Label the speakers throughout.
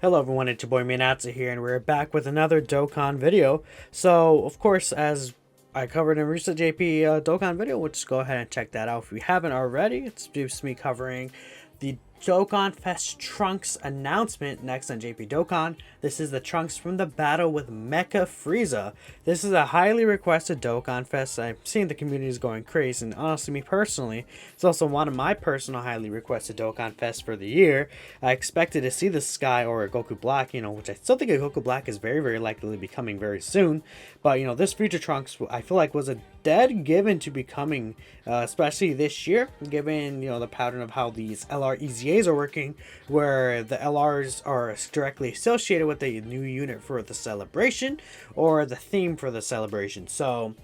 Speaker 1: Hello everyone, it's your boy Minatsu here, and we're back with another Dokkan video. So, of course, as I covered in recent JP Dokkan video, we'll just go ahead and check that out if you haven't already. It's just me covering the Dokkan Fest Trunks announcement next on JP Dokkan. This is the Trunks from the battle with Mecha Frieza. This is a highly requested Dokkan Fest. I've seen the community is going crazy, and honestly, me personally, it's also one of my personal highly requested Dokkan Fest for the year. I expected to see the Sky or a Goku Black, which I still think a Goku Black is very, very likely to be coming very soon. But, this Future Trunks, I feel like was a dead given to be coming, especially this year, given, the pattern of how these LR EZAs are working, where the LRs are directly associated with the new unit for the celebration or the theme for the celebration. So,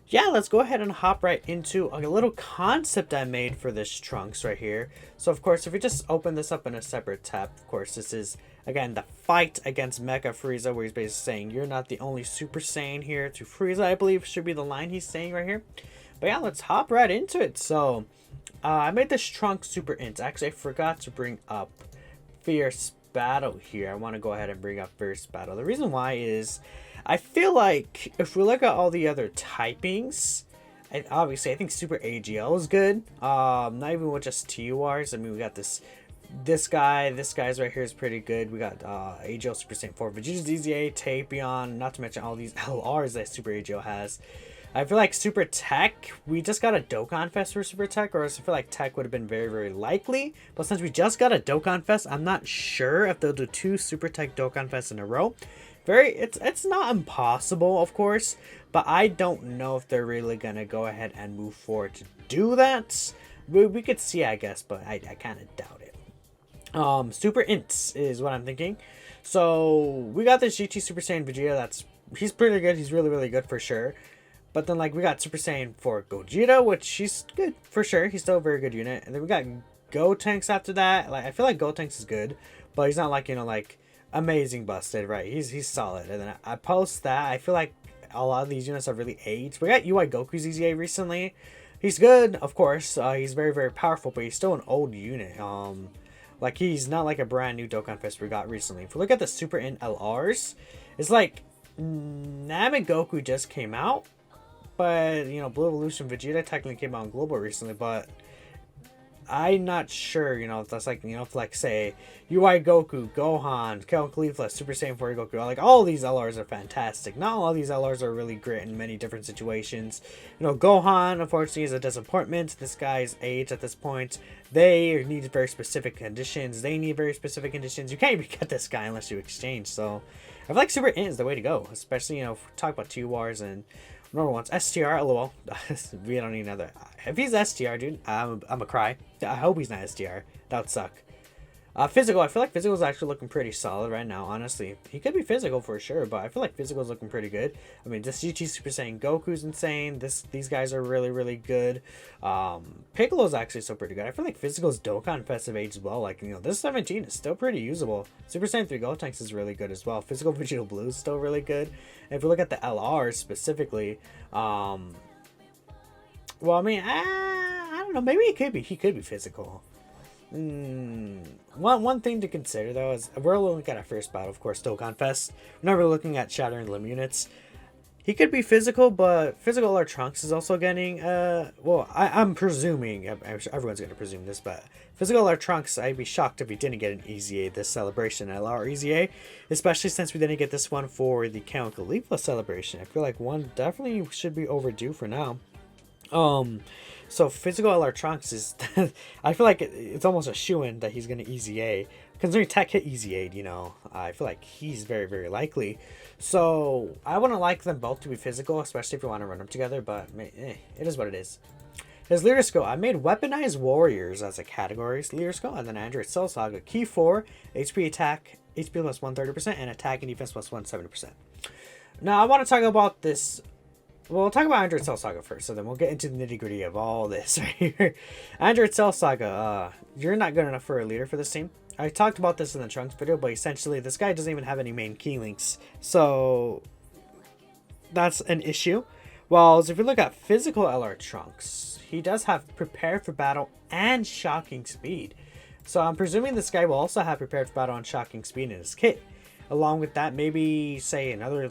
Speaker 1: yeah, let's go ahead and hop right into a little concept I made for this Trunks right here. So, of course, if we just open this up in a separate tab, of course, this is, again, the fight against Mecha Frieza, where he's basically saying, you're not the only Super Saiyan here to Frieza, I believe should be the line he's saying right here. But yeah, let's hop right into it. So, I made this Trunks Super Int. Actually, I forgot to bring up Fierce Battle here. I want to go ahead and bring up Fierce Battle. The reason why is I feel like if we look at all the other typings, obviously I think Super AGL is good. Not even with just TURs. I mean, we got this guy's right here is pretty good. We got AGL Super Saiyan 4, Vegeta's EZA, Tapion, not to mention all these LRs that Super AGL has. I feel like Super Tech, we just got a Dokkan Fest for Super Tech, or else I feel like Tech would have been very, very likely. But since we just got a Dokkan Fest, I'm not sure if they'll do 2 Super Tech Dokkan Fests in a row. It's not impossible, of course, but I don't know if they're really gonna go ahead and move forward to do that. We could see, I guess, but I kind of doubt it. Super Ints is what I'm thinking. So we got this GT Super Saiyan Vegeta. He's pretty good. He's really, really good for sure. But then, we got Super Saiyan 4 Gogeta, which he's good for sure. He's still a very good unit. And then we got Gotenks after that. I feel like Gotenks is good, but he's not amazing busted, right? He's solid. And then I post that. I feel like a lot of these units have really aged. We got UI Goku's EZA recently. He's good, of course. He's very, very powerful, but he's still an old unit. He's not like a brand new Dokkan Fest we got recently. If we look at the Super Int LRs, it's like Namek Goku just came out. But, Blue Evolution Vegeta technically came out in Global recently, but I'm not sure, if that's say, UI Goku, Gohan, Kel Caulifla, Super Saiyan 4 Goku, all these LRs are fantastic. Not all these LRs are really great in many different situations. Gohan, unfortunately, is a disappointment. This guy's age at this point, they need very specific conditions. You can't even get this guy unless you exchange, so I feel like Super Int is the way to go, especially, if we talk about 2 wars and normal ones. STR, lol. We don't need another. If he's STR, dude, I'm a cry. I hope he's not STR. That would suck. Physical, I feel like Physical is actually looking pretty solid right now, honestly. He could be Physical for sure, but I feel like Physical is looking pretty good. I mean, this GT Super Saiyan Goku's insane. These guys are really, really good. Piccolo's actually still pretty good. I feel like Physical's Dokkan Festive Age as well. This 17 is still pretty usable. Super Saiyan 3 Gotenks is really good as well. Physical Vegeta Blue is still really good. And if we look at the LRs specifically, well, I mean, I don't know. Maybe he could be Physical. One thing to consider though is we're looking at our first battle, of course, Dokkan Fest. We're not really looking at Shattering Limb units. He could be Physical, but Physical LR Trunks is also getting well, I'm presuming, everyone's gonna presume this, but Physical LR Trunks, I'd be shocked if he didn't get an EZA this celebration, LR EZA, especially since we didn't get this one for the Count Caulifla celebration. I feel like one definitely should be overdue for now. So Physical LR Trunks is, I feel like it's almost a shoo-in that he's going to EZA. Considering Tech hit EZA'd, I feel like he's very, very likely. So I wouldn't like them both to be Physical, especially if you want to run them together, but it is what it is. His Leader Skill, I made Weaponized Warriors as a category, Leader Skill, and then Android Cell Saga, Key 4, HP attack, HP plus 130%, and attack and defense plus 170%. Now I want to talk about this. We'll talk about Android Cell Saga first, so then we'll get into the nitty-gritty of all this right here. Android Cell Saga, you're not good enough for a leader for this team. I talked about this in the Trunks video, but essentially this guy doesn't even have any main key links. So that's an issue. Well, if you look at Physical LR Trunks, he does have Prepare for Battle and Shocking Speed. So I'm presuming this guy will also have prepared for battle and shocking speed in his kit. Along with that, maybe say another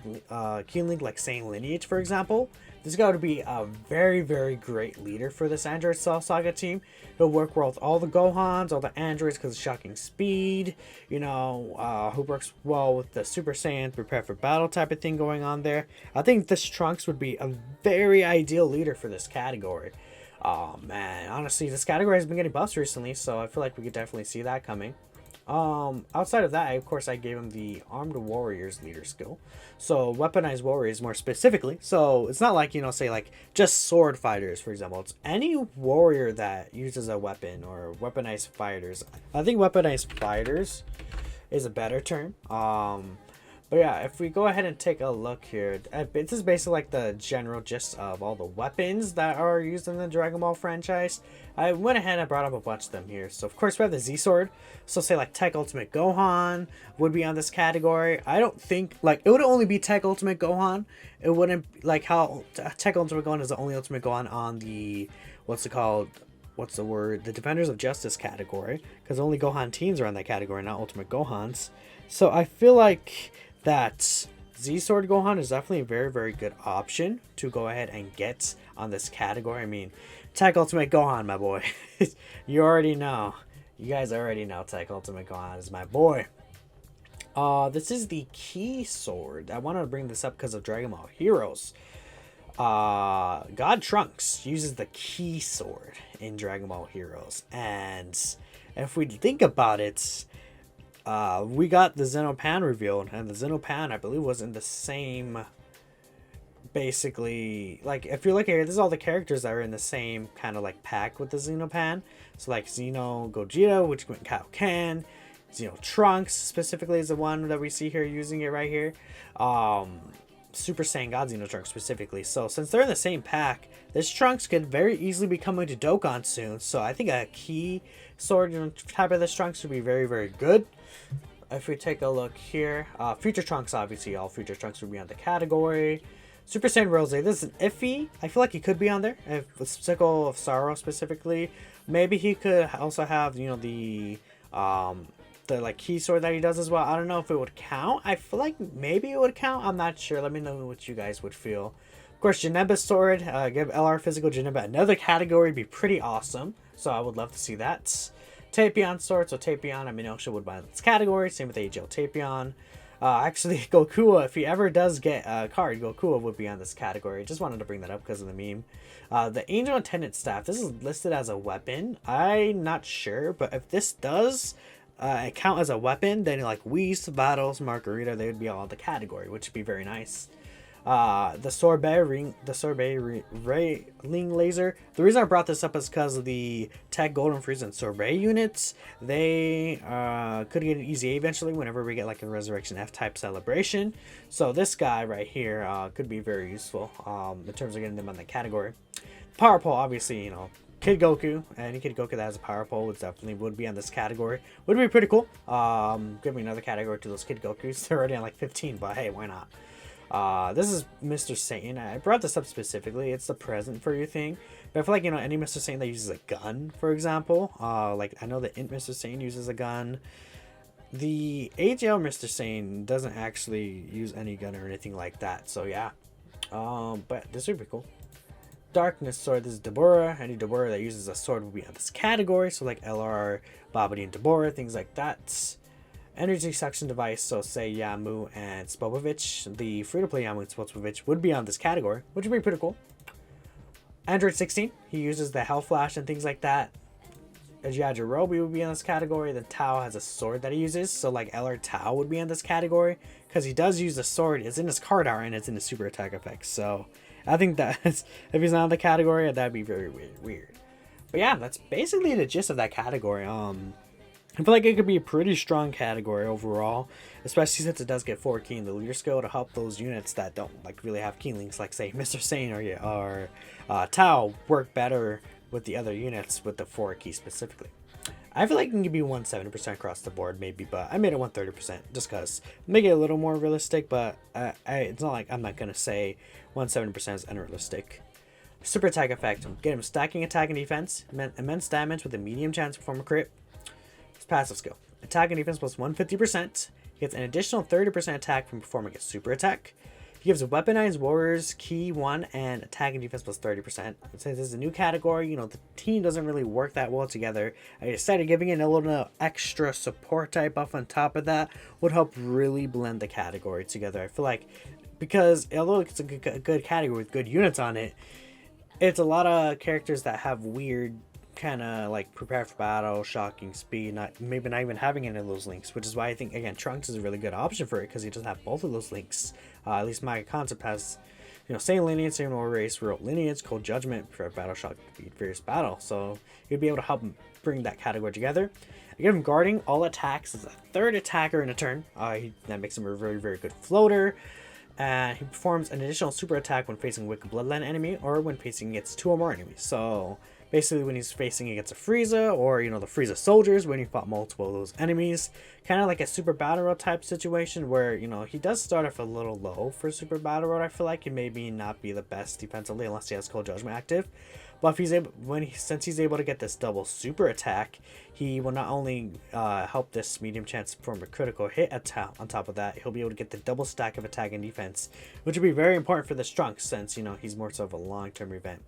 Speaker 1: key link like Saiyan Lineage, for example. This guy would be a very, very great leader for this Android Cell Saga team. He'll work well with all the Gohans, all the androids because of shocking speed. You know, who works well with the Super Saiyan, prepare for battle type of thing going on there. I think this Trunks would be a very ideal leader for this category. Oh man, honestly, this category has been getting buffs recently, so I feel like we could definitely see that coming. Outside of that, of course, I gave him the Armed Warriors leader skill. So, weaponized warriors more specifically. So, it's not like, you know, say like just sword fighters, for example. It's any warrior that uses a weapon or weaponized fighters. I think weaponized fighters is a better term. But yeah, if we go ahead and take a look here, this is basically like the general gist of all the weapons that are used in the Dragon Ball franchise. I went ahead and brought up a bunch of them here. So of course we have the Z-Sword. So say like Tech Ultimate Gohan would be on this category. I don't think, like, it would only be Tech Ultimate Gohan. It wouldn't, like how Tech Ultimate Gohan is the only Ultimate Gohan on the, the Defenders of Justice category. Because only Gohan teens are on that category, not Ultimate Gohans. So I feel like that Z-Sword Gohan is definitely a very, very good option to go ahead and get on this category. I mean, Tech Ultimate Gohan, my boy. You already know. You guys already know Tech Ultimate Gohan is my boy. This is the Key Sword. I wanted to bring this up because of Dragon Ball Heroes. God Trunks uses the Key Sword in Dragon Ball Heroes. And if we think about it, we got the Xenopan revealed, and the Xenopan, I believe, was in the same, basically, like, if you're looking here, this is all the characters that are in the same kind of, like, pack with the Xenopan. So, like, Xeno Gogeta, which went Kaioken, Xeno Trunks, specifically, is the one that we see here using it right here. Super Saiyan God Xeno Trunks, specifically. So, since they're in the same pack, this Trunks could very easily be coming to Dokkan soon. So, I think a Key Sword type of this Trunks would be very, very good. If we take a look here, Future Trunks, obviously, all Future Trunks would be on the category. Super Saiyan Rose, this is iffy. I feel like he could be on there. If with Sickle of Sorrow specifically, maybe he could also have, you know, the like key sword that he does as well. I don't know if it would count. I feel like maybe it would count. I'm not sure. Let me know what you guys would feel. Of course, Janemba sword, give LR physical Janemba another category would be pretty awesome. So I would love to see that. Tapion sword, so Tapion, I mean, Osha would buy this category. Same with AGL Tapion. Actually, Gokua, if he ever does get a card, Gokua would be on this category. Just wanted to bring that up because of the meme. The Angel Attendant Staff, this is listed as a weapon. I'm not sure, but if this does count as a weapon, then like Whis, Battles, Margarita, they would be all in the category, which would be very nice. The Sorbet Ring Laser. The reason I brought this up is because of the Tech Golden Frieza and Sorbet units. They could get an easy eventually whenever we get like a Resurrection F-type celebration. So this guy right here could be very useful in terms of getting them on the category. Power Pole, obviously, you know, Kid Goku. Any Kid Goku that has a Power Pole would be on this category. Would be pretty cool. Give me another category to those Kid Gokus. They're already on like 15, but hey, why not? This is Mr. Satan. I brought this up specifically. It's the present for you thing. But I feel like, you know, any Mr. Satan that uses a gun, for example, like I know the Int Mr. Satan uses a gun. The AGL Mr. Satan doesn't actually use any gun or anything like that. So yeah. But this would be cool. Darkness Sword, this is Deborah. Any Deborah that uses a sword will be on this category. So like LR, Babidi, and Deborah, things like that. Energy suction device, so say Yamu and Spopovich. The free-to-play Yamu and Spopovich would be on this category, which would be pretty cool. Android 16, he uses the Hell Flash and things like that. Yajirobe would be in this category. Then Tao has a sword that he uses, so like LR Tao would be in this category because he does use the sword. It's in his card art and it's in his super attack effects. So I think that if he's not in the category, that'd be very weird. But yeah, that's basically the gist of that category. I feel like it could be a pretty strong category overall, especially since it does get 4 key in the leader skill to help those units that don't like really have key links, like say Mr. Sane or Tao, work better with the other units with the 4 key specifically. I feel like it can be 170% across the board maybe, but I made it 130% just because make it a little more realistic, but it's not like I'm not going to say 170% is unrealistic. Super attack effect, get him stacking attack and defense, immense damage with a medium chance to perform a crit. passive skill. Attack and defense plus 150%. He gets an additional 30% attack from performing a super attack. He gives Weaponized Warriors Key 1 and attack and defense plus 30%. Since this is a new category, you know, the team doesn't really work that well together. I decided giving it a little extra support type buff on top of that would help really blend the category together. I feel like, because although it's a good category with good units on it, it's a lot of characters that have weird kind of like prepare for battle, shocking speed, maybe not even having any of those links, which is why I think, again, Trunks is a really good option for it, because he doesn't have both of those links. At least my concept has, you know, same lineage, same war race, real lineage, cold judgment for battle, shock, speed, fierce battle. So you'd be able to help him bring that category together. I give him guarding all attacks as a third attacker in a turn. That makes him a very, very good floater. And he performs an additional super attack when facing Wicked Bloodline enemy or when facing against 2 or more enemies. So basically when he's facing against a Frieza, or, you know, the Frieza soldiers, when he fought multiple of those enemies. Kind of like a Super Battle Road type situation where, you know, he does start off a little low for Super Battle Road. I feel like it maybe not be the best defensively unless he has Cold Judgment active. But if he's able, since he's able to get this double super attack, he will not only help this medium chance perform a critical hit attack. On top of that, he'll be able to get the double stack of attack and defense, which will be very important for this Trunks, since, you know, he's more so of a long-term event.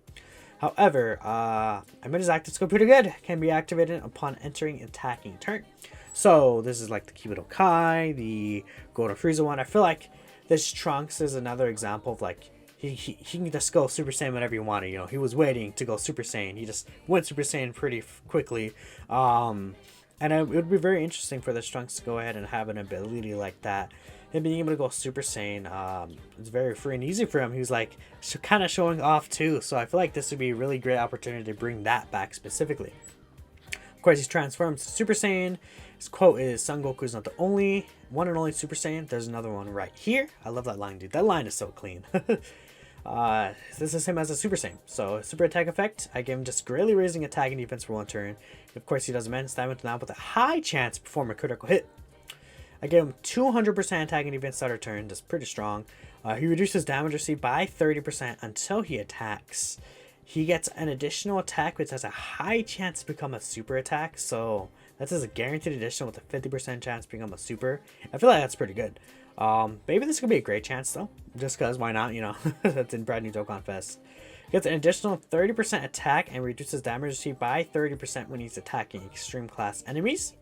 Speaker 1: However, I made his active skill pretty good. Can be activated upon entering attacking turn. So this is like the Kibudo Kai, the Golden Frieza one. I feel like this Trunks is another example of like, he can just go Super Saiyan whenever he wanted. You know, he was waiting to go Super Saiyan. He just went Super Saiyan pretty quickly. And it would be very interesting for this Trunks to go ahead and have an ability like that. Him being able to go Super Saiyan, it's very free and easy for him. He was like kind of showing off too. So I feel like this would be a really great opportunity to bring that back specifically. Of course, he's transformed to Super Saiyan. His quote is, Son Goku is not the only one and only Super Saiyan. There's another one right here. I love that line, dude. That line is so clean. This is him as a Super Saiyan. So super attack effect, I give him just greatly raising attack and defense for 1 turn. Of course, he does immense damage now with a high chance to perform a critical hit. I give him 200% attack and defense starter turn. That's pretty strong. He reduces damage received by 30% until he attacks. He gets an additional attack which has a high chance to become a super attack. So that's a guaranteed addition with a 50% chance to become a super. I feel like that's pretty good. Maybe this could be a great chance though, just because why not, you know. That's in brand new Dokkan Fest. Gets an additional 30% attack and reduces damage received by 30% when he's attacking extreme class enemies.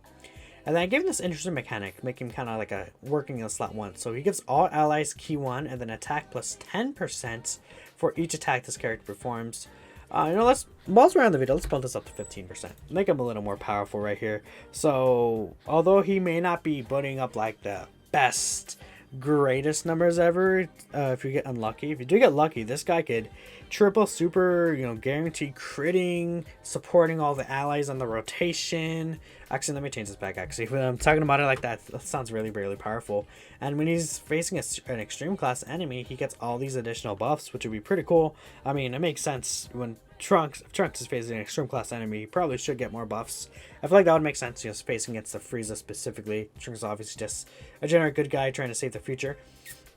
Speaker 1: And then I gave him this interesting mechanic, making him kind of like a working in slot 1. So he gives all allies key 1 and then attack plus 10% for each attack this character performs. You know, whilst we're on the video, let's bump this up to 15%. Make him a little more powerful right here. So although he may not be putting up like the best, greatest numbers ever, if you get unlucky, if you do get lucky, this guy could triple super, you know, guaranteed critting, supporting all the allies on the rotation. Actually, let me change this back. Actually, when I'm talking about it like that, that sounds really, really powerful. And when he's facing an extreme class enemy, he gets all these additional buffs, which would be pretty cool. I mean, it makes sense when Trunks is facing an extreme class enemy, he probably should get more buffs. I feel like that would make sense, you know, facing against the Frieza specifically. Trunks is obviously just a generic good guy trying to save the future.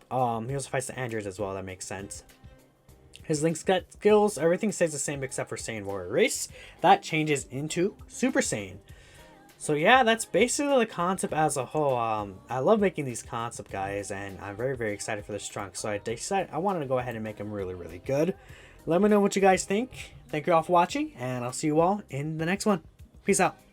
Speaker 1: He also fights the androids as well, that makes sense. His link skills, everything stays the same except for Saiyan Warrior Race. That changes into Super Saiyan. So yeah, that's basically the concept as a whole. I love making these concept guys, and I'm very, very excited for this Trunks. So I decided I wanted to go ahead and make him really, really good. Let me know what you guys think. Thank you all for watching, and I'll see you all in the next one. Peace out.